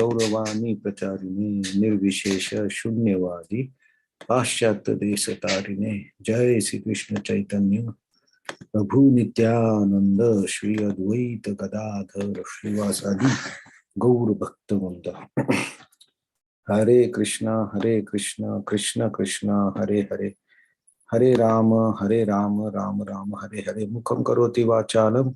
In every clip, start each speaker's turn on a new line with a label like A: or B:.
A: गौरवाणी प्रचारिणे निर्विशेष शून्यवादी पाश्चात्य देश तारिणे जय श्री कृष्ण चैतन्य प्रभु नित्यानंद श्री अद्वैत गदाधर श्रीवासादि गौर भक्तवृंद। हरे कृष्णा कृष्ण कृष्ण हरे हरे हरे राम राम राम हरे हरे। मुखं करोति वाचालं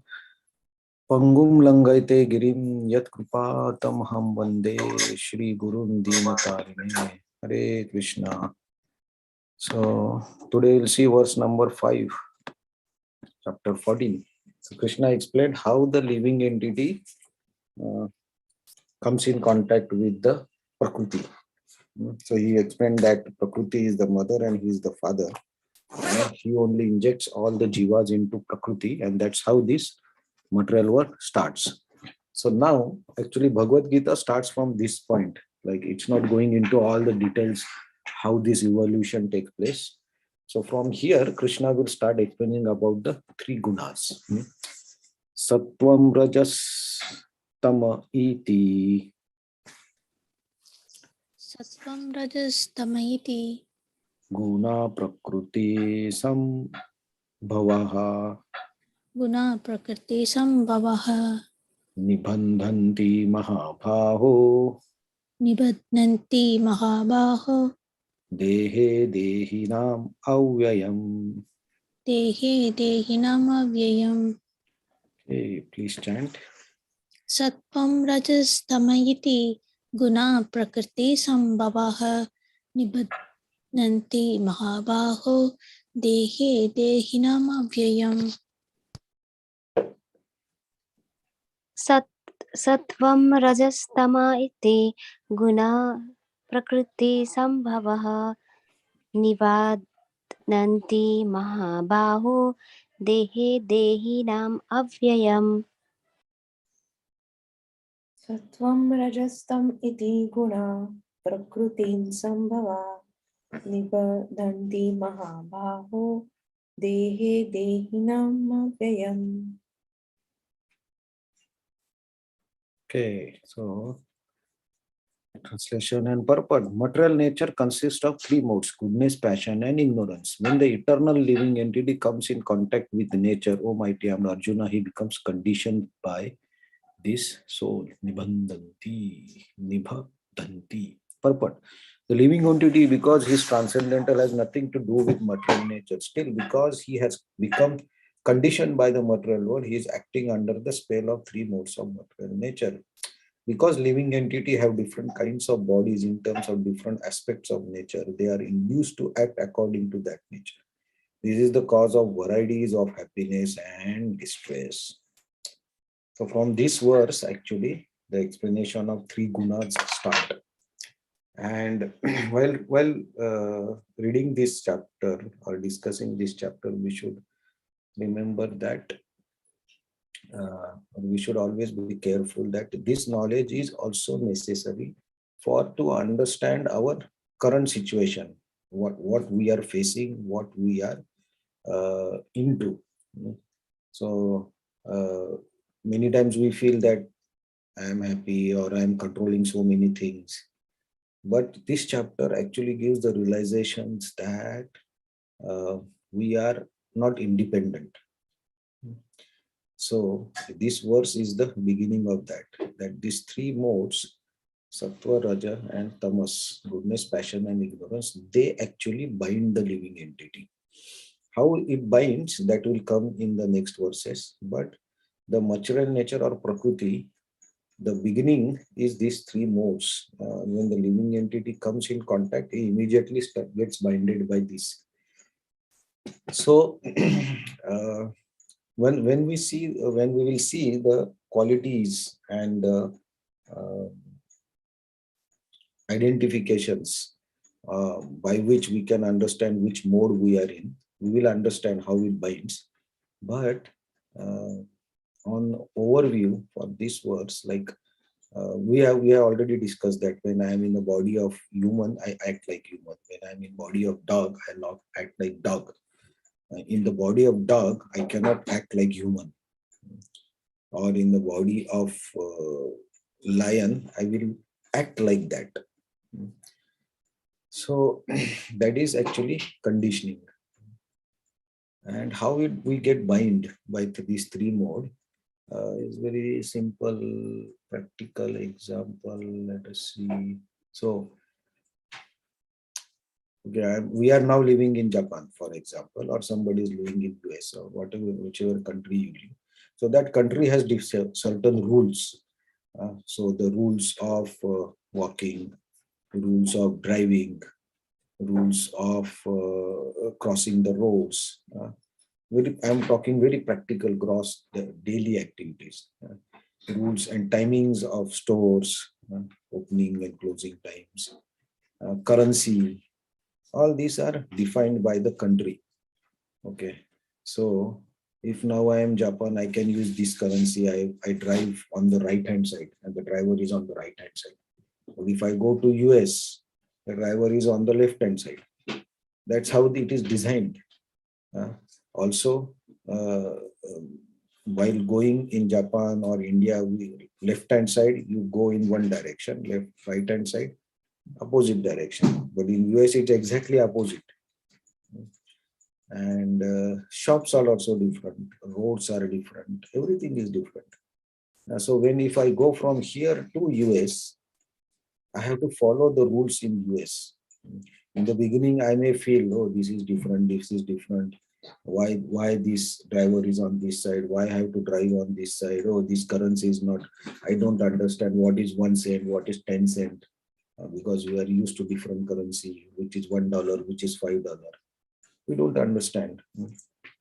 A: पंगुं लंघयते गिरिं यत्कृपातमहं वन्दे श्रीगुरुं दीनतारिणे। हरे Krishna. So today we'll see verse number 5, chapter 14. So Krishna explained how the living entity comes in contact with the Prakriti. So he explained that Prakriti is the mother and he is the father. And he only injects all the jivas into Prakriti, and that's how this material world starts. So now, actually, Bhagavad Gita starts from this point. Like, it's not going into all the details how this evolution takes place. So from here, Krishna will start explaining about the three gunas. Sattvam, Rajas, Tama, iti.
B: Sattvam rajas tamaiti
A: Guna Prakriti Sambhavaha
B: guna prakriti sambhavaha
A: Nibandhanti Mahabhaho
B: nibadnanti mahabaho
A: Dehe Dehinam Avyayam.
B: dehe dehinam avyayam.
A: Okay, please chant.
B: Sattvam rajas tamayiti guna prakriti sambhavaha nibadnanti mahabaho dehe dehinam avyayam.
C: सत्वं रजस्तमा इति गुणा प्रकृति संभवः निबध्नन्ति महाबाहो देहे देहिनाम् अव्ययम्
D: सत्वं रजस्तम इति गुणा प्रकृतिं संभवा निबध्नन्ति महाबाहो देहे देहिनाम् व्ययम्.
A: Okay, so translation and purport. Material nature consists of three modes: goodness, passion, and ignorance. When the eternal living entity comes in contact with nature, O mighty Arjuna, he becomes conditioned by this soul. Nibhadanti. Purport. The living entity, because he is transcendental, has nothing to do with material nature. Still, because he has become conditioned by the material world, he is acting under the spell of three modes of material nature. Because living entity have different kinds of bodies in terms of different aspects of nature, they are induced to act according to that nature. This is the cause of varieties of happiness and distress. So from this verse, actually, the explanation of three gunas start. And while reading this chapter or discussing this chapter, we should remember that we should always be careful that this knowledge is also necessary for to understand our current situation, what we are facing, what we are into. So many times we feel that I am happy or I am controlling so many things. But this chapter actually gives the realizations that we are not independent. So this verse is the beginning of that these three modes, Sattva, Raja, and Tamas, goodness, passion, and ignorance, they actually bind the living entity. How it binds, that will come in the next verses. But the material nature or Prakriti, the beginning is these three modes. When the living entity comes in contact, he immediately gets binded by this. So when we will see the qualities and identifications by which we can understand which mode we are in, we will understand how it binds. But on overview for this verse, like we have already discussed that when I am in the body of human, I act like human. When I am in body of dog, I act like dog. In the body of dog, I cannot act like human. Or in the body of lion, I will act like that. So that is actually conditioning. And how we get bind by these three mode is very simple, practical example. Let us see. So okay, we are now living in Japan, for example, or somebody is living in US or whatever, whichever country you live. So that country has certain rules. So the rules of walking, rules of driving, rules of crossing the roads. I'm talking very practical, gross daily activities. Rules and timings of stores, opening and closing times, currency. All these are defined by the country. Okay. So if now I am Japan, I can use this currency. I drive on the right hand side and the driver is on the right hand side. But if I go to US, the driver is on the left hand side. That's how it is designed. Also, while going in Japan or India, left hand side, you go in one direction, right hand side, opposite direction. But in US, it's exactly opposite. And shops are also different, roads are different, everything is different. So when if I go from here to US, I have to follow the rules in US. In the beginning, I may feel, oh, this is different, this is different. Why this driver is on this side? Why I have to drive on this side? Oh, this currency is not, I don't understand what is 1 cent, what is 10 cent. Because we are used to different currency, which is $1, which is $5. We don't understand.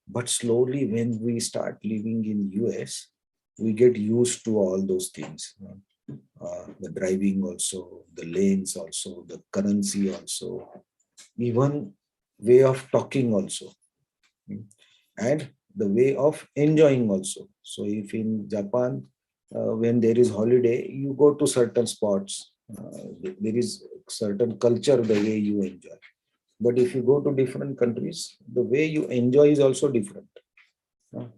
A: But slowly, when we start living in US, we get used to all those things. The driving also, the lanes also, the currency also, even way of talking also, and the way of enjoying also. So if in Japan, when there is holiday, you go to certain spots, there is certain culture, the way you enjoy. But if you go to different countries, the way you enjoy is also different,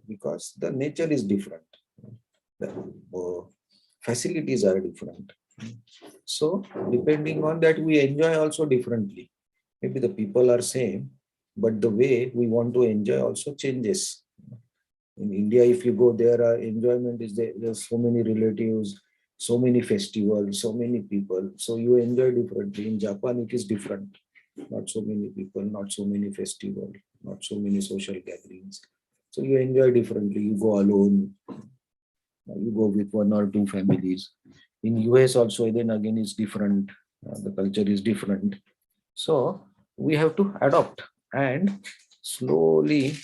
A: because the nature is different. The facilities are different. So depending on that, we enjoy also differently. Maybe the people are same, but the way we want to enjoy also changes. In India, if you go there, enjoyment is there. There's so many relatives, so many festivals, so many people. So you enjoy differently. In Japan, it is different. Not so many people, not so many festivals, not so many social gatherings. So you enjoy differently. You go alone, you go with one or two families. In US also, then again, it's different. The culture is different. So we have to adopt, and slowly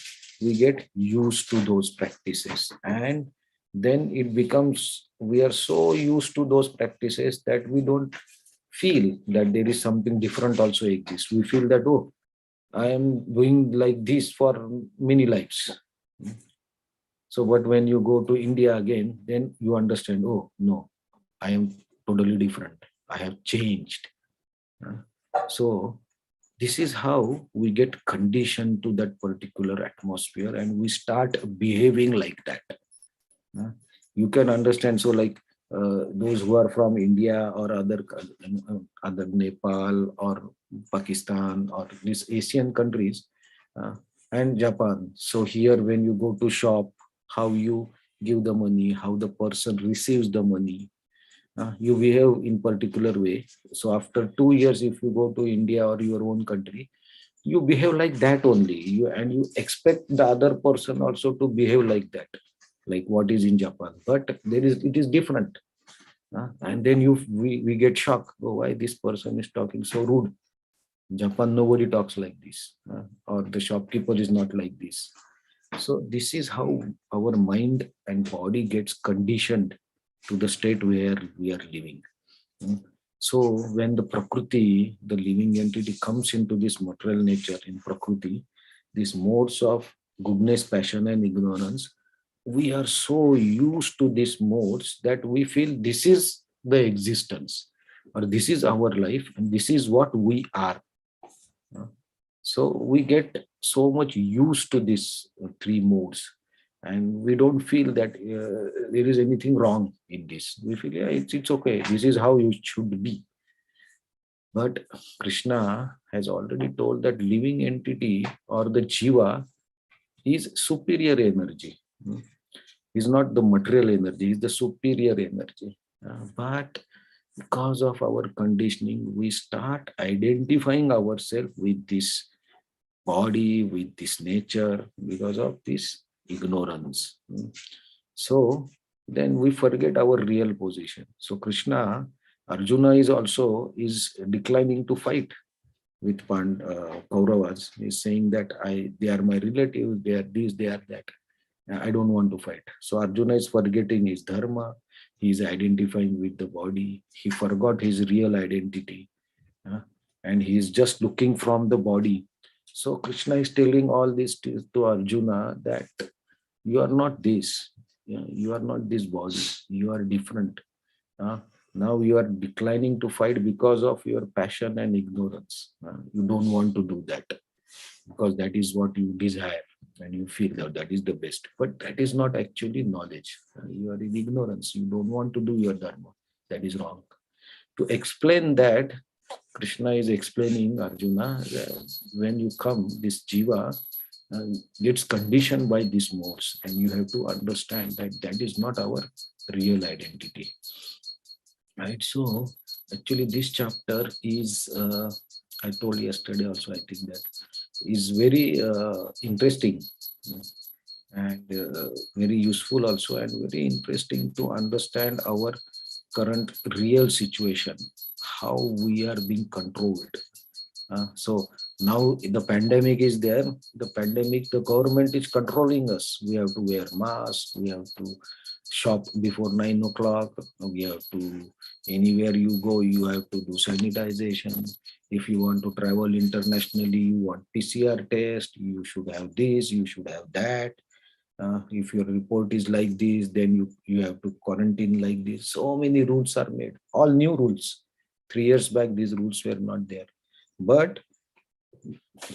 A: we get used to those practices. And then it becomes, we are so used to those practices that we don't feel that there is something different also exists. We feel that, oh, I am doing like this for many lives. So, but when you go to India again, then you understand, oh, no, I am totally different. I have changed. So, this is how we get conditioned to that particular atmosphere and we start behaving like that. You can understand. So, like those who are from India or other Nepal or Pakistan or these Asian countries and Japan. So here, when you go to shop, how you give the money, how the person receives the money, you behave in particular way. So after 2 years, if you go to India or your own country, you behave like that only. You expect the other person also to behave like that, like what is in Japan. But it is different. And then we get shocked. Oh, why this person is talking so rude? Japan, nobody talks like this, or the shopkeeper is not like this. So this is how our mind and body gets conditioned to the state where we are living. So when the Prakriti, the living entity, comes into this material nature in Prakriti, these modes of goodness, passion, and ignorance, we are so used to these modes that we feel this is the existence, or this is our life, and this is what we are. So we get so much used to these three modes, and we don't feel that there is anything wrong in this. We feel, yeah, it's okay. This is how you should be. But Krishna has already told that living entity or the jiva is superior energy. Is not the material energy, is the superior energy. But because of our conditioning, we start identifying ourselves with this body, with this nature, because of this ignorance. So then we forget our real position. So Krishna, Arjuna is also is declining to fight with Kauravas. He's saying that they are my relatives, they are this, they are that. I don't want to fight. So Arjuna is forgetting his dharma. He is identifying with the body. He forgot his real identity. And he is just looking from the body. So Krishna is telling all this to Arjuna that you are not this. You are not this body. You are different. Now you are declining to fight because of your passion and ignorance. You don't want to do that because that is what you desire and you feel that that is the best. But that is not actually knowledge. You are in ignorance. You don't want to do your dharma. That is wrong. To explain that, Krishna is explaining Arjuna that when you come, this jiva gets conditioned by these modes, and you have to understand that that is not our real identity. Right? So, actually, this chapter is, I told yesterday also, I think that is very interesting and very useful also, and very interesting to understand our current real situation, how we are being controlled. So now the pandemic is there. The pandemic, the government is controlling us. We have to wear masks. We have to shop before 9 o'clock. We have to, anywhere you go, you have to do sanitization. If you want to travel internationally, you want PCR test. You should have this. You should have that. If your report is like this, then you have to quarantine like this. So many rules are made. All new rules. 3 years back, these rules were not there. But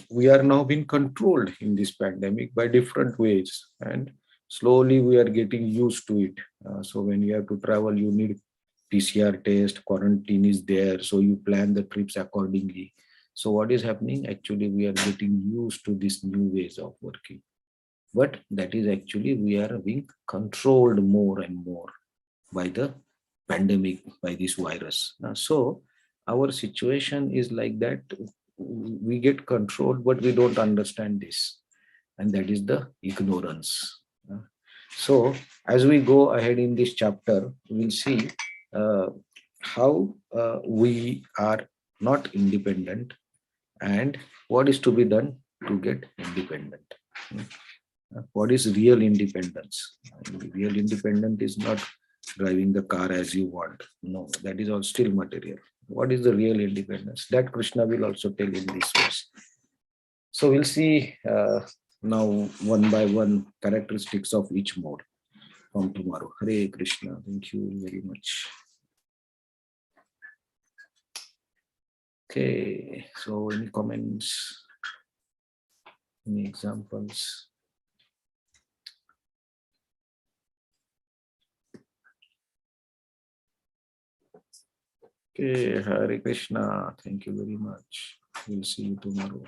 A: we are now being controlled in this pandemic by different ways, and slowly we are getting used to it. So when you have to travel, you need PCR test, quarantine is there, so you plan the trips accordingly. So what is happening? Actually, we are getting used to these new ways of working. But that is actually we are being controlled more and more by the pandemic, by this virus. So our situation is like that. We get controlled, but we don't understand this. And that is the ignorance. So as we go ahead in this chapter, we'll see how we are not independent and what is to be done to get independent. What is real independence? Real independence is not driving the car as you want. No, that is all still material. What is the real independence? That Krishna will also tell in this verse. So we'll see now one by one characteristics of each mode from tomorrow. Hare Krishna. Thank you very much. Okay, so any comments? Any examples? Okay, Hare Krishna. Thank you very much. We'll see you tomorrow.